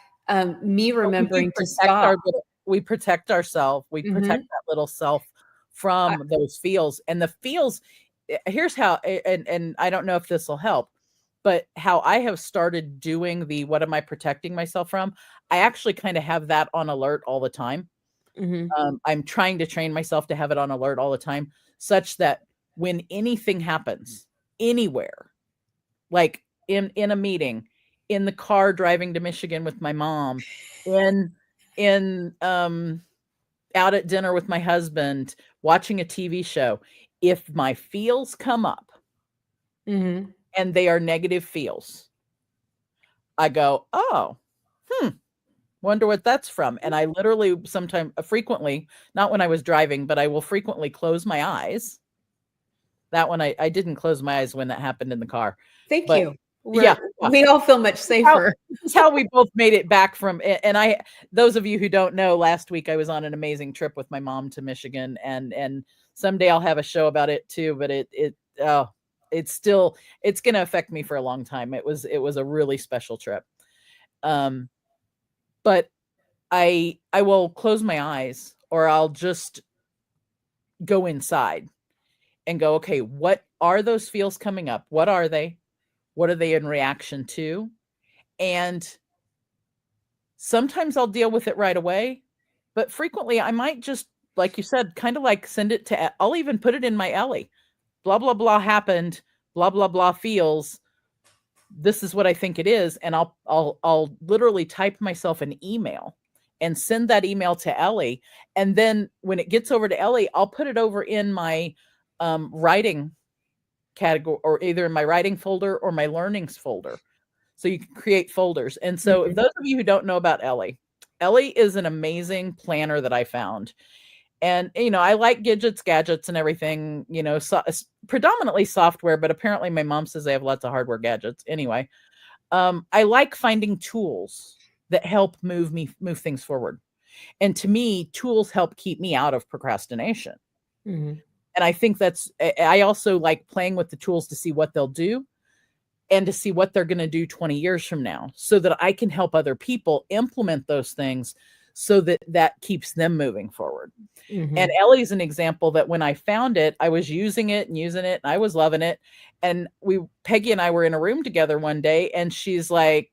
me remembering to stop. We protect ourselves. We protect that little self from those feels. And the feels, here's how, and I don't know if this will help, but how I have started doing what am I protecting myself from? I actually kind of have that on alert all the time. I'm trying to train myself to have it on alert all the time, such that when anything happens anywhere, like in a meeting, in the car driving to Michigan with my mom, in out at dinner with my husband, watching a TV show, if my feels come up and they are negative feels, I go, oh, wonder what that's from. And I literally sometimes, frequently, not when I was driving, but I will frequently close my eyes. That one, I didn't close my eyes when that happened in the car. Thank But you. yeah, We all feel much safer. This is how we both made it back from. And those of you who don't know, last week I was on an amazing trip with my mom to Michigan, and someday I'll have a show about it too. But it's going to affect me for a long time. It was a really special trip. But I will close my eyes, or I'll just go inside and go, okay, what are those feels coming up? What are they? What are they in reaction to? And sometimes I'll deal with it right away, but frequently I might just, like you said, kind of like send it to, I'll even put it in my Ellie. Blah, blah, blah happened. Blah, blah, blah feels. This is what I think it is. And I'll literally type myself an email and send that email to Ellie. And then when it gets over to Ellie, I'll put it over in my writing category, or either in my writing folder or my learnings folder. So you can create folders. And so if those of you who don't know about Ellie is an amazing planner that I found. And, I like gadgets and everything, predominantly software, but apparently my mom says I have lots of hardware gadgets. Anyway, I like finding tools that help move things forward. And to me, tools help keep me out of procrastination. And I think I also like playing with the tools to see what they'll do and to see what they're going to do 20 years from now, so that I can help other people implement those things so that keeps them moving forward. And Ellie's an example that when I found it, I was using it, and I was loving it. And Peggy and I were in a room together one day, and she's like,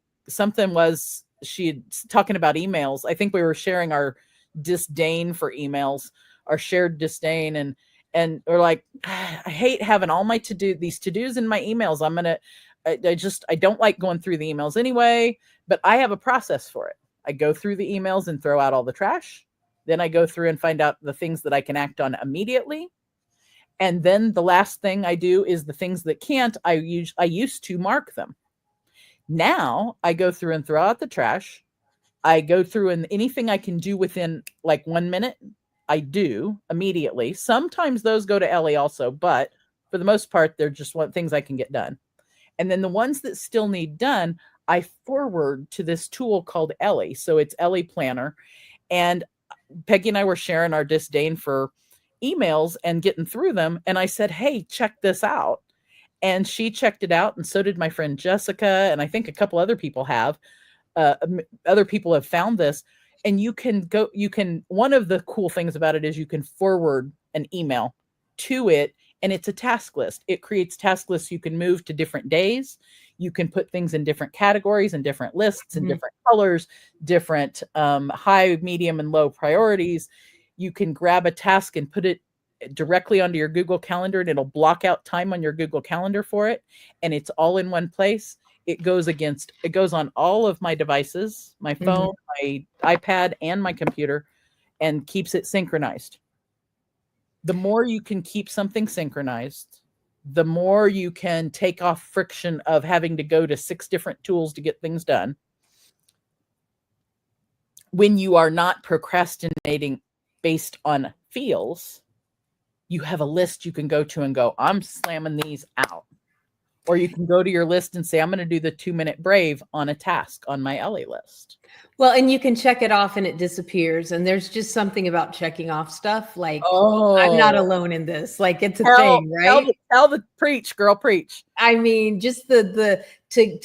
she talking about emails. I think we were sharing our disdain for emails, our shared disdain. and or like, I hate having all my these to-dos in my emails. I don't like going through the emails anyway, but I have a process for it. I go through the emails and throw out all the trash. Then I go through and find out the things that I can act on immediately. And then the last thing I do is the things that can't, I used to mark them. Now I go through and throw out the trash. I go through and anything I can do within like 1 minute, I do immediately. Sometimes those go to Ellie also, but for the most part, they're just things I can get done. And then the ones that still need done, I forward to this tool called Ellie. So it's Ellie Planner. And Peggy and I were sharing our disdain for emails and getting through them. And I said, hey, check this out. And she checked it out. And so did my friend Jessica. And I think a couple other people have. Other people have found this. And one of the cool things about it is you can forward an email to it. And it's a task list. It creates task lists you can move to different days. You can put things in different categories and different lists and different colors, different high, medium, and low priorities. You can grab a task and put it directly onto your Google Calendar, and it'll block out time on your Google Calendar for it. And it's all in one place. It goes on all of my devices, my phone, my iPad, and my computer, and keeps it synchronized. The more you can keep something synchronized, the more you can take off friction of having to go to 6 different tools to get things done. When you are not procrastinating based on feels, you have a list you can go to and go, I'm slamming these out. Or you can go to your list and say, I'm going to do the 2-minute brave on a task on my Ellie list. Well, and you can check it off and it disappears. And there's just something about checking off stuff. Like, I'm not alone in this. Like, it's a thing, right? Tell the preach, girl, preach. I mean, just to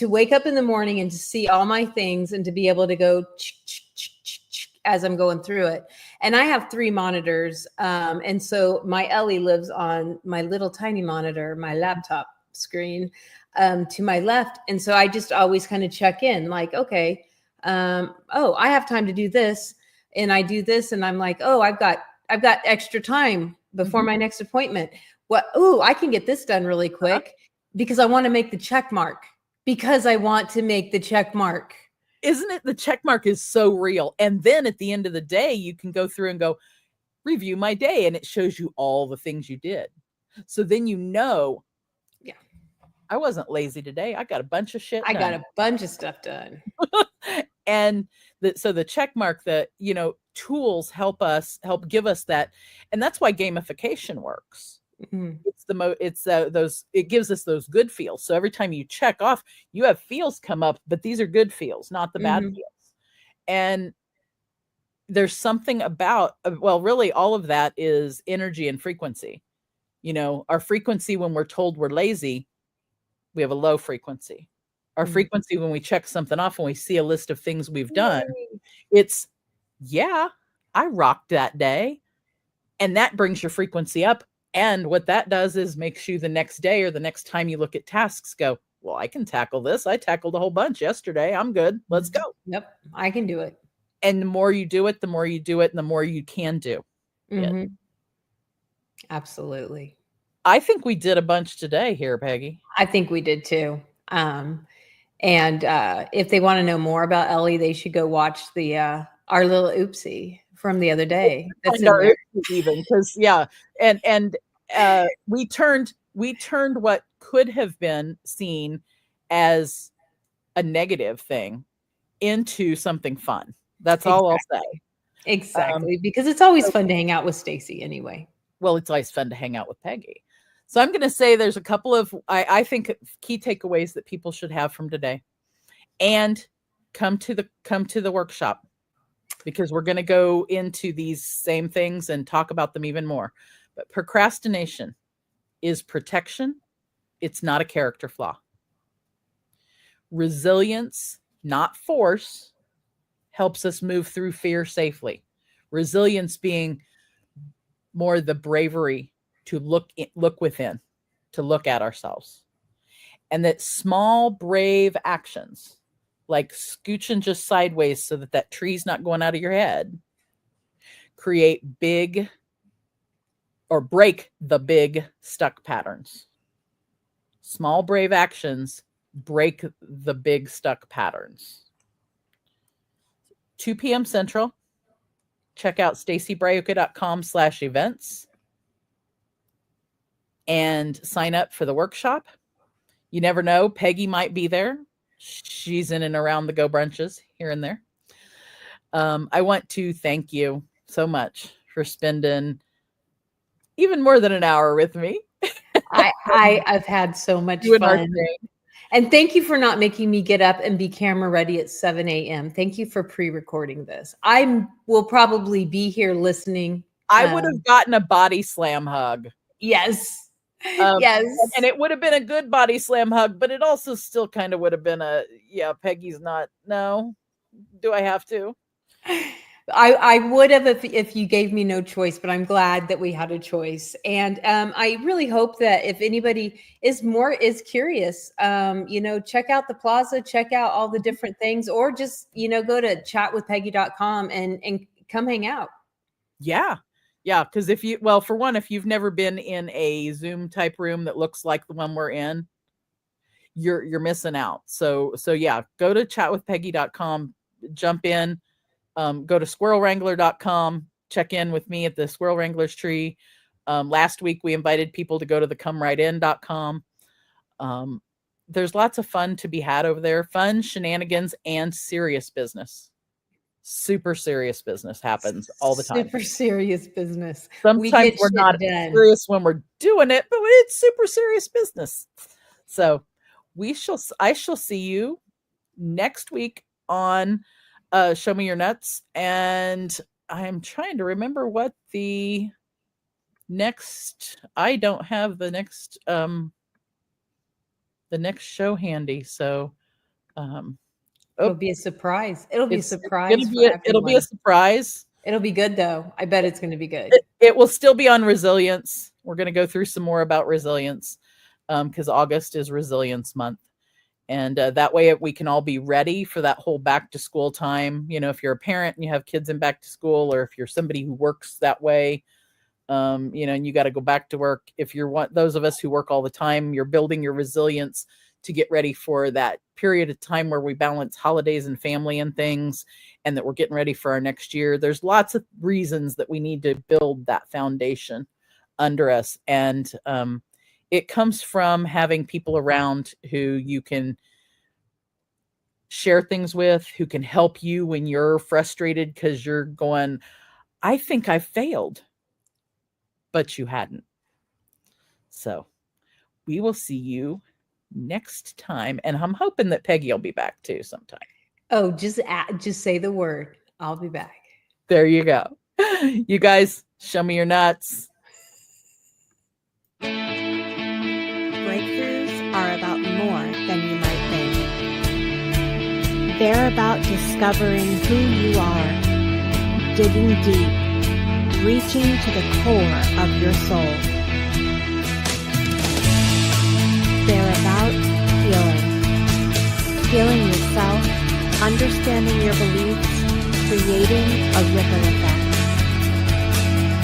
wake up in the morning and to see all my things and to be able to go as I'm going through it. And I have 3 monitors. And so my Ellie lives on my little tiny monitor, my laptop screen to my left. And so I just always kind of check in like, okay, I have time to do this. And I do this and I'm like, I've got extra time before my next appointment. I can get this done really quick because I want to make the check mark. Isn't it? The check mark is so real. And then at the end of the day, you can go through and go review my day, and it shows you all the things you did. So then I wasn't lazy today. I got a bunch of shit done. I got a bunch of stuff done. And so the check mark, tools help give us that. And that's why gamification works. It gives us those good feels. So every time you check off, you have feels come up, but these are good feels, not the bad feels. And there's something about, really all of that is energy and frequency. Our frequency when we're told we're lazy, we have a low frequency. Our frequency when we check something off and we see a list of things we've done, it's, I rocked that day. And that brings your frequency up. And what that does is makes you the next day or the next time you look at tasks go, well, I can tackle this. I tackled a whole bunch yesterday. I'm good. Let's go. Yep. I can do it. And the more you do it, and the more you can do it. Absolutely. I think we did a bunch today here, Peggy. I think we did too. And if they want to know more about Ellie, they should go watch our little oopsie from the other day. That's even because we turned what could have been seen as a negative thing into something fun. That's all I'll say. Exactly, because it's always fun to hang out with Stacy anyway. Well, it's always fun to hang out with Peggy. So I'm going to say there's a couple of, I think, key takeaways that people should have from today, and come to the workshop, because we're going to go into these same things and talk about them even more. But procrastination is protection. It's not a character flaw. Resilience, not force, helps us move through fear safely. Resilience being more the bravery to look within, to look at ourselves. And that small, brave actions, like scooching just sideways so that tree's not going out of your head, create big or break the big stuck patterns. Small, brave actions break the big stuck patterns. 2 p.m. Central. Check out stacybraiuca.com/events and sign up for the workshop. You never know. Peggy might be there. She's in and around the Go Brunches here and there. I want to thank you so much for spending even more than an hour with me. I've had so much fun. And thank you for not making me get up and be camera ready at 7 a.m. Thank you for pre-recording this. I will probably be here listening. I would have gotten a body slam hug. Yes. Yes. And it would have been a good body slam hug, but it also still kind of would have been Peggy's not. No. Do I have to? I would have if you gave me no choice, but I'm glad that we had a choice. And I really hope that if anybody is curious, check out the plaza, check out all the different things, or just, go to chatwithpeggy.com and come hang out. Yeah. Yeah. Because if you've never been in a Zoom type room that looks like the one we're in, you're missing out. So yeah, go to chatwithpeggy.com, jump in. Go to squirrelwrangler.com, check in with me at the Squirrel Wrangler's tree. Last week, we invited people to go to the comerightin.com. There's lots of fun to be had over there. Fun, shenanigans, and serious business. Super serious business happens all the time. Super serious business. Sometimes we're not serious when we're doing it, but it's super serious business. So I shall see you next week on Show Me Your Nuts, and I'm trying to remember what the next. I don't have the next show handy, so it'll be a surprise. It'll be a surprise. It'll be a surprise. It'll be good though. I bet it's going to be good. It will still be on resilience. We're going to go through some more about resilience because August is Resilience Month. And that way we can all be ready for that whole back to school time. If you're a parent and you have kids in back to school, or if you're somebody who works that way, and you got to go back to work. If you're those of us who work all the time, you're building your resilience to get ready for that period of time where we balance holidays and family and things, and that we're getting ready for our next year. There's lots of reasons that we need to build that foundation under us. And, it comes from having people around who you can share things with, who can help you when you're frustrated because you're going, I think I failed, but you hadn't. So we will see you next time. And I'm hoping that Peggy will be back too sometime. Oh, just say the word. I'll be back. There you go. You guys, show me your nuts. Breakthroughs are about more than you might think. They're about discovering who you are, digging deep, reaching to the core of your soul. They're about healing yourself, understanding your beliefs, creating a ripple effect.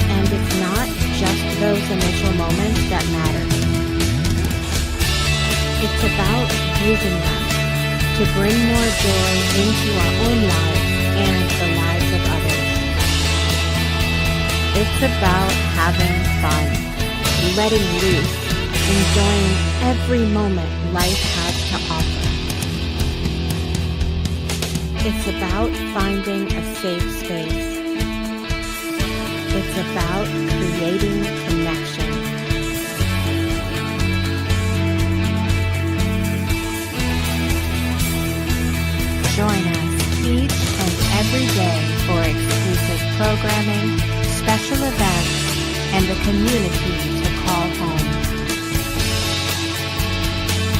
And it's not just those initial moments that matter. It's about using them to bring more joy into our own lives and the lives of others. It's about having fun, letting loose, enjoying every moment life has to offer. It's about finding a safe space. It's about creating connection. Join us each and every day for exclusive programming, special events, and a community to call home.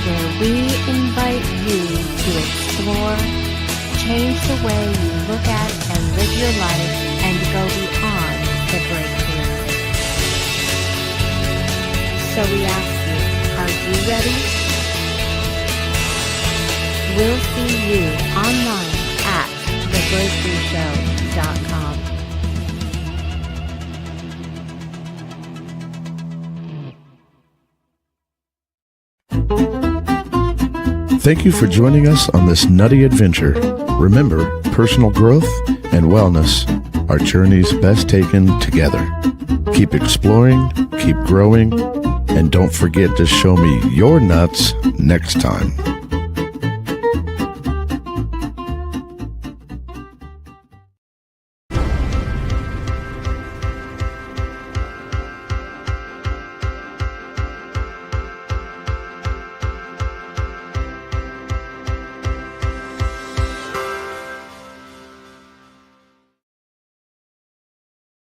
Where we invite you to explore, change the way you look at and live your life, and go beyond the breakthrough. So we ask you, are you ready? We'll see you online at thebreakthroughshow.com. Thank you for joining us on this nutty adventure. Remember, personal growth and wellness are journeys best taken together. Keep exploring, keep growing, and don't forget to show me your nuts next time.